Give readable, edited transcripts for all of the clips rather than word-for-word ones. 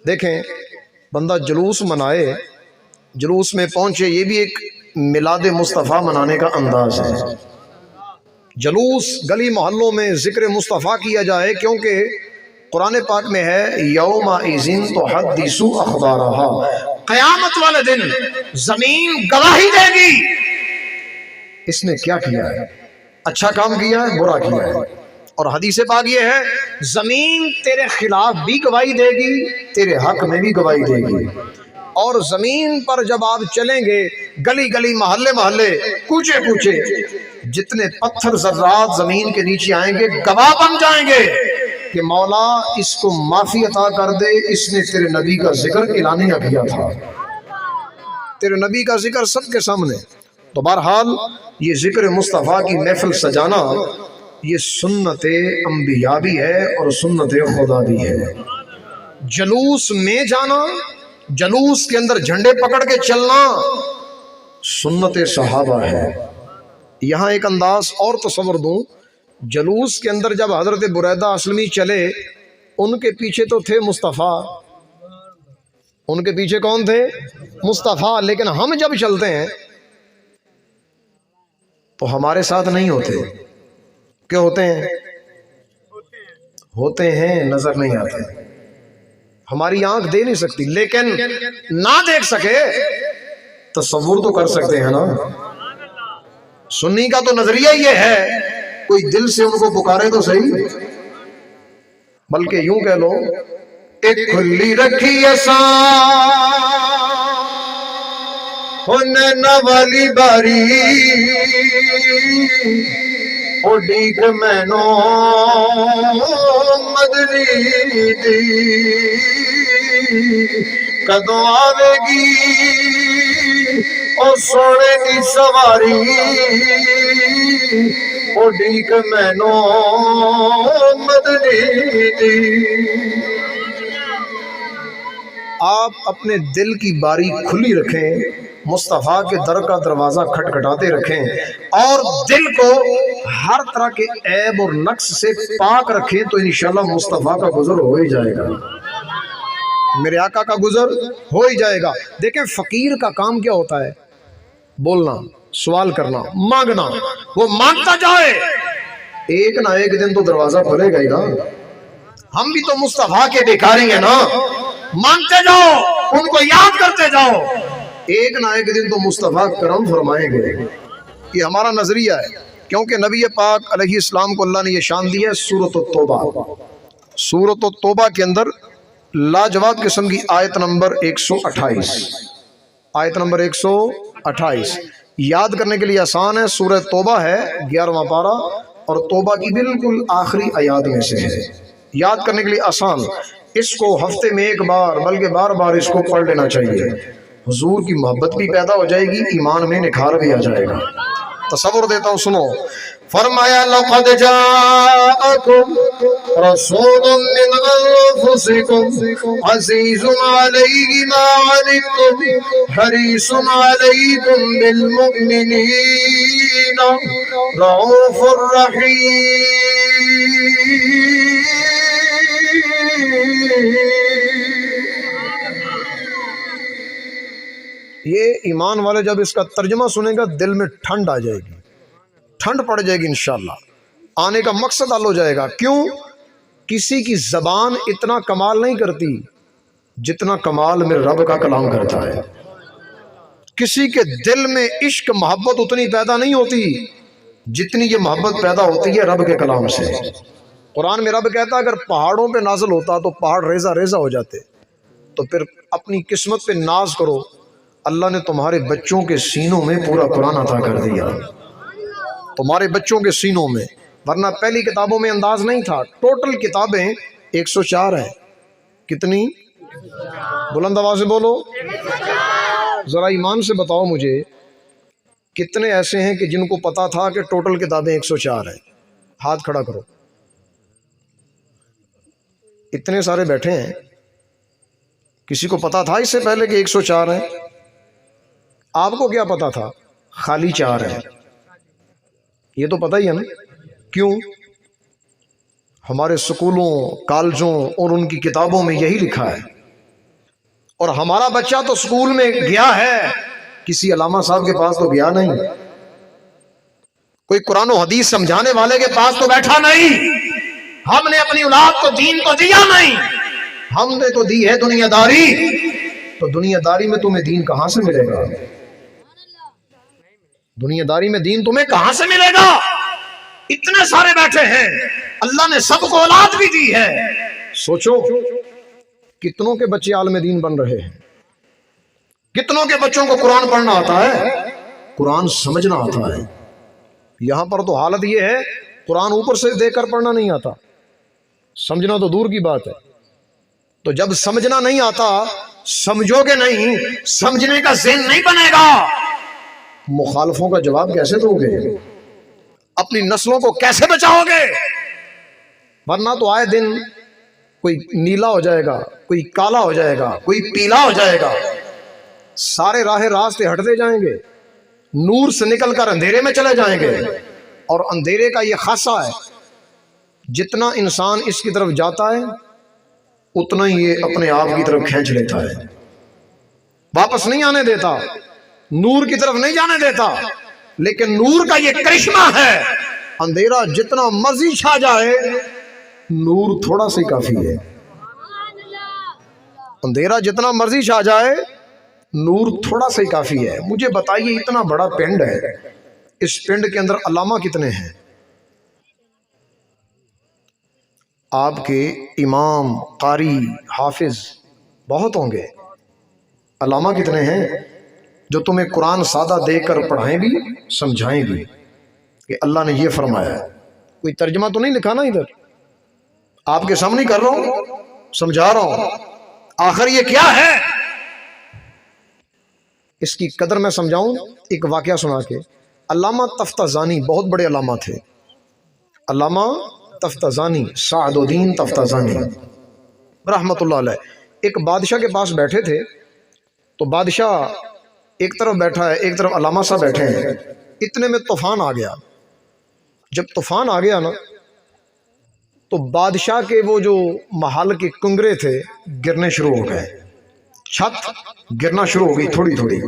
دیکھیں بندہ جلوس منائے، جلوس میں پہنچے، یہ بھی ایک میلاد مصطفیٰ منانے کا انداز ہے۔ جلوس گلی محلوں میں ذکر مصطفیٰ کیا جائے، کیونکہ قرآن پاک میں ہے یومئذ تحدث اخبارہا، قیامت والے دن زمین گواہی دے گی اس نے کیا کیا ہے، اچھا کام کیا ہے برا کیا ہے۔ اور حدیث پاک یہ ہے زمین تیرے خلاف بھی گواہی دے گی، تیرے حق میں بھی گواہی دے گی۔ اور زمین پر جب آپ چلیں گے، گلی گلی محلے محلے کوچے کوچے، جتنے پتھر ذرات زمین کے نیچے آئیں گے گواہ بن جائیں گے کہ مولا اس کو معافی عطا کر دے، اس نے تیرے نبی کا ذکر اعلانیہ کیا تھا، تیرے نبی کا ذکر سب کے سامنے۔ تو بہرحال یہ ذکر مصطفیٰ کی محفل سجانا یہ سنت انبیاء بھی ہے اور سنت خدا بھی ہے۔ جلوس میں جانا، جلوس کے اندر جھنڈے پکڑ کے چلنا سنت صحابہ ہے۔ یہاں ایک انداز اور تصور دوں، جلوس کے اندر جب حضرت بریدہ اسلمی چلے، ان کے پیچھے تو تھے مصطفیٰ، ان کے پیچھے کون تھے؟ مصطفیٰ، لیکن ہم جب چلتے ہیں تو ہمارے ساتھ نہیں ہوتے، کیا ہوتے ہیں؟ ہوتے ہیں نظر نہیں آتے، ہماری آنکھ دے نہیں سکتی، لیکن نہ دیکھ سکے تصور تو کر سکتے ہیں نا۔ سنی کا تو نظریہ یہ ہے کوئی دل سے ان کو پکارے تو صحیح، بلکہ یوں کہہ لو ایک کھلی رکھی ہونے والی باری اڈیک مینو مدنی دی کدوں آوے گی او سونے دی سواری اڈیک مینو مدنی دی۔ آپ اپنے دل کی باری کھلی رکھیں، مصطفیٰ کے در کا دروازہ کھٹکھٹاتے رکھیں اور دل کو ہر طرح کے عیب اور نقص سے پاک رکھیں تو انشاءاللہ مصطفیٰ کا گزر ہو ہی جائے گا، میرے آقا کا گزر ہو ہی جائے گا۔ دیکھیں فقیر کا کام کیا ہوتا ہے؟ بولنا، سوال کرنا، مانگنا۔ وہ مانگتا جائے، ایک نہ ایک دن تو دروازہ کھلے گا ہی نا۔ ہم بھی تو مصطفیٰ کے بھکاری ہیں نا، مانگتے جاؤ، ان کو یاد کرتے جاؤ، ایک نہ ایک دن تو مصطفیٰ کرم فرمائیں گے۔ یہ ہمارا نظریہ ہے، کیونکہ نبی پاک علیہ السلام کو اللہ نے یہ شان دی ہے۔ سورۃ التوبہ، سورۃ التوبہ کے اندر لاجواب قسم کی آیت نمبر 128، آیت نمبر 128 یاد کرنے کے لیے آسان ہے۔ سورہ توبہ ہے 11واں پارہ اور توبہ کی بالکل آخری آیات میں سے ہے، یاد کرنے کے لیے آسان۔ اس کو ہفتے میں ایک بار بلکہ بار بار اس کو پڑھ لینا چاہیے، حضور کی محبت بھی پیدا ہو جائے گی، ایمان میں نکھار بھی آ جائے گا۔ تصور دیتا ہوں، سنو۔ فرمایا لقد جاءکم رسول من انفسکم عزیز علیہ ما عنتم حریص علیکم بالمؤمنین رؤوف الرحیم۔ یہ ایمان والے جب اس کا ترجمہ سنیں گا دل میں ٹھنڈ آ جائے گی، ٹھنڈ پڑ جائے گی انشاءاللہ، آنے کا مقصد حل ہو جائے گا۔ کیوں؟ کسی کی زبان اتنا کمال نہیں کرتی جتنا کمال میرے رب کا کلام کرتا ہے، کسی کے دل میں عشق محبت اتنی پیدا نہیں ہوتی جتنی یہ محبت پیدا ہوتی ہے رب کے کلام سے۔ قرآن میں رب کہتا ہے اگر پہاڑوں پہ نازل ہوتا تو پہاڑ ریزہ ریزہ ہو جاتے، تو پھر اپنی قسمت پہ ناز کرو، اللہ نے تمہارے بچوں کے سینوں میں پورا قرآن عطا کر دیا، تمہارے بچوں کے سینوں میں، ورنہ پہلی کتابوں میں انداز نہیں تھا۔ ٹوٹل کتابیں 104 ہیں، کتنی؟ بلند آواز سے بولو، ذرا ایمان سے بتاؤ مجھے کتنے ایسے ہیں کہ جن کو پتا تھا کہ ٹوٹل کتابیں 104 ہیں؟ ہاتھ کھڑا کرو۔ اتنے سارے بیٹھے ہیں، کسی کو پتا تھا اس سے پہلے کہ 104 ہیں؟ آپ کو کیا پتا تھا؟ خالی 4 ہیں، یہ تو پتہ ہی ہے نا۔ کیوں؟ ہمارے سکولوں، کالجوں اور ان کی کتابوں میں یہی لکھا ہے اور ہمارا بچہ تو اسکول میں گیا ہے، کسی علامہ صاحب کے پاس تو گیا نہیں، کوئی قرآن و حدیث سمجھانے والے کے پاس تو بیٹھا نہیں۔ ہم نے اپنی اولاد کو دین کو دیا نہیں، ہم نے تو دی ہے دنیا داری۔ تو دنیا داری میں تمہیں دین کہاں سے ملے گا؟ دنیا داری میں دین تمہیں کہاں سے ملے گا؟ اتنے سارے بیٹھے ہیں، اللہ نے سب کو اولاد بھی دی ہے، سوچو کتنوں کے بچے عالم دین بن رہے ہیں، کتنوں کے بچوں کو قرآن پڑھنا آتا ہے، قرآن سمجھنا آتا ہے۔ یہاں پر تو حالت یہ ہے قرآن اوپر سے دیکھ کر پڑھنا نہیں آتا، سمجھنا تو دور کی بات ہے۔ تو جب سمجھنا نہیں آتا، سمجھو گے نہیں، سمجھنے کا ذہن نہیں بنے گا، مخالفوں کا جواب کیسے دو گے؟ اپنی نسلوں کو کیسے بچاؤ گے؟ ورنہ تو آئے دن کوئی نیلا ہو جائے گا، کوئی کالا ہو جائے گا، کوئی پیلا ہو جائے گا، سارے راہ راستے ہٹتے جائیں گے، نور سے نکل کر اندھیرے میں چلے جائیں گے۔ اور اندھیرے کا یہ خاصہ ہے، جتنا انسان اس کی طرف جاتا ہے اتنا ہی یہ اپنے آپ کی طرف کھینچ لیتا ہے، واپس نہیں آنے دیتا، نور کی طرف نہیں جانے دیتا۔ لیکن نور کا یہ کرشمہ ہے، اندھیرا جتنا مرضی چھا جائے نور تھوڑا سا کافی ہے، اندھیرا جتنا مرضی چھا جائے نور تھوڑا سا کافی ہے۔ مجھے بتائیے اتنا بڑا پنڈ ہے، اس پنڈ کے اندر علامہ کتنے ہیں؟ آپ کے امام، قاری، حافظ بہت ہوں گے، علامہ کتنے ہیں جو تمہیں قرآن سادہ دے کر پڑھائیں بھی سمجھائیں بھی کہ اللہ نے یہ فرمایا ہے؟ کوئی ترجمہ تو نہیں لکھا نا ادھر، آپ کے سامنے کر رہا ہوں، سمجھا رہا ہوں، آخر یہ کیا ہے؟ اس کی قدر میں سمجھاؤں ایک واقعہ سنا کے۔ علامہ تفتازانی بہت بڑے علامہ تھے، علامہ تفتازانی، سعد الدین تفتازانی رحمت اللہ علیہ۔ ایک بادشاہ کے پاس بیٹھے تھے، تو بادشاہ ایک طرف بیٹھا ہے، ایک طرف علامہ صاحب بیٹھے ہیں، اتنے میں طوفان آ گیا۔ جب طوفان آ گیا نا تو بادشاہ کے وہ جو محل کے کنگرے تھے گرنے شروع ہو گئے، چھت گرنا شروع ہو گئی تھوڑی تھوڑی۔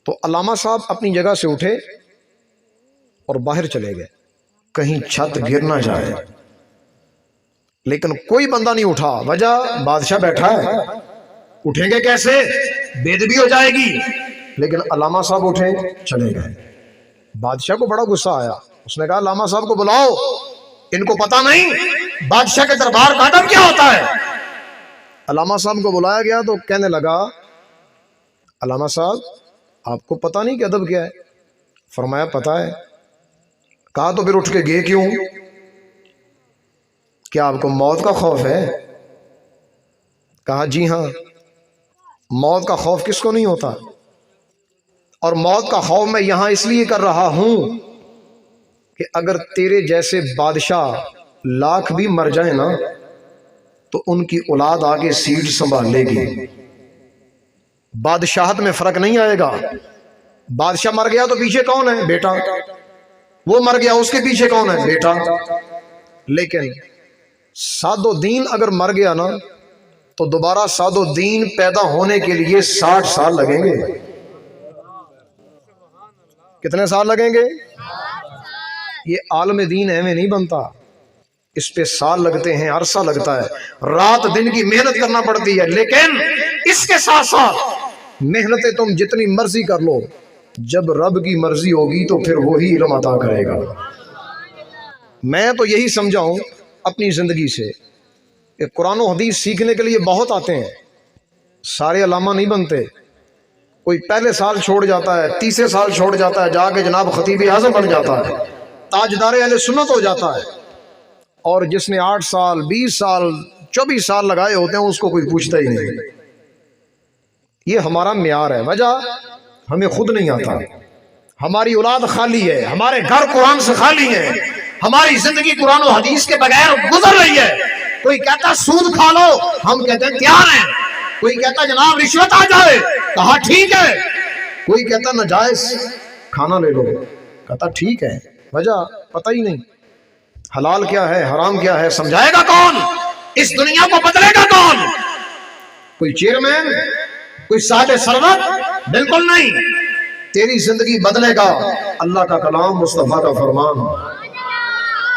تو علامہ صاحب اپنی جگہ سے اٹھے اور باہر چلے گئے، کہیں چھت گر نہ جائے، لیکن کوئی بندہ نہیں اٹھا۔ وجہ بادشاہ بیٹھا ہے، اٹھیں گے کیسے؟ بے ادبی ہو جائے گی۔ لیکن علامہ صاحب اٹھے، چلے گئے۔ بادشاہ کو بڑا غصہ آیا، اس نے کہا علامہ صاحب کو بلاؤ، ان کو پتہ نہیں بادشاہ کے دربار کا ادب کیا ہوتا ہے۔ علامہ صاحب کو بلایا گیا تو کہنے لگا علامہ صاحب آپ کو پتہ نہیں کہ ادب کیا ہے؟ فرمایا پتہ ہے۔ کہا تو پھر اٹھ کے گئے کیوں؟ کیا آپ کو موت کا خوف ہے؟ کہا جی ہاں، موت کا خوف کس کو نہیں ہوتا، اور موت کا خوف میں یہاں اس لیے کر رہا ہوں کہ اگر تیرے جیسے بادشاہ لاکھ بھی مر جائیں نا تو ان کی اولاد آگے سیٹ سنبھال لے گی، بادشاہت میں فرق نہیں آئے گا۔ بادشاہ مر گیا تو پیچھے کون ہے؟ بیٹا۔ وہ مر گیا، اس کے پیچھے کون ہے؟ بیٹا۔ لیکن سعد الدین اگر مر گیا نا تو دوبارہ سعد الدین پیدا ہونے کے لیے 60 سال لگیں گے۔ کتنے سال لگیں گے؟ یہ عالم دین ایویں نہیں بنتا، اس پہ سال لگتے ہیں، عرصہ لگتا ہے، رات دن کی محنت کرنا پڑتی ہے۔ لیکن اس کے ساتھ ساتھ محنتیں تم جتنی مرضی کر لو، جب رب کی مرضی ہوگی تو پھر وہی علم عطا کرے گا۔ میں تو یہی سمجھا ہوں اپنی زندگی سے کہ قرآن و حدیث سیکھنے کے لیے بہت آتے ہیں، سارے علامہ نہیں بنتے۔ کوئی پہلے سال چھوڑ جاتا ہے، تیسرے سال چھوڑ جاتا ہے، جا کے جناب خطیب اعظم بن جاتا ہے، تاجدار اہل سنت ہو جاتا ہے۔ اور جس نے 8 سال 20 سال 24 سال لگائے ہوتے ہیں اس کو کوئی پوچھتا ہی نہیں۔ یہ ہمارا معیار ہے، وجہ ہمیں خود نہیں آتا، ہماری اولاد خالی ہے، ہمارے گھر قرآن سے خالی ہے، ہماری زندگی قرآن و حدیث کے بغیر گزر رہی ہے۔ کوئی کہتا سود کھا لو، ہم کہتے ہیں تیار ہیں۔ کوئی کہتا جناب رشوت آ جائے، کہا ٹھیک ہے۔ کوئی کہتا ناجائز کھانا لے لو، کہتا ٹھیک ہے۔ وجہ پتہ ہی نہیں حلال کیا ہے، حرام کیا ہے، سمجھائے گا کون؟ اس دنیا کو بدلے گا کون؟ کوئی چیئرمین، کوئی صاحب ثروت، بالکل نہیں. تیری زندگی بدلے گا اللہ کا کلام، مصطفیٰ کا فرمان.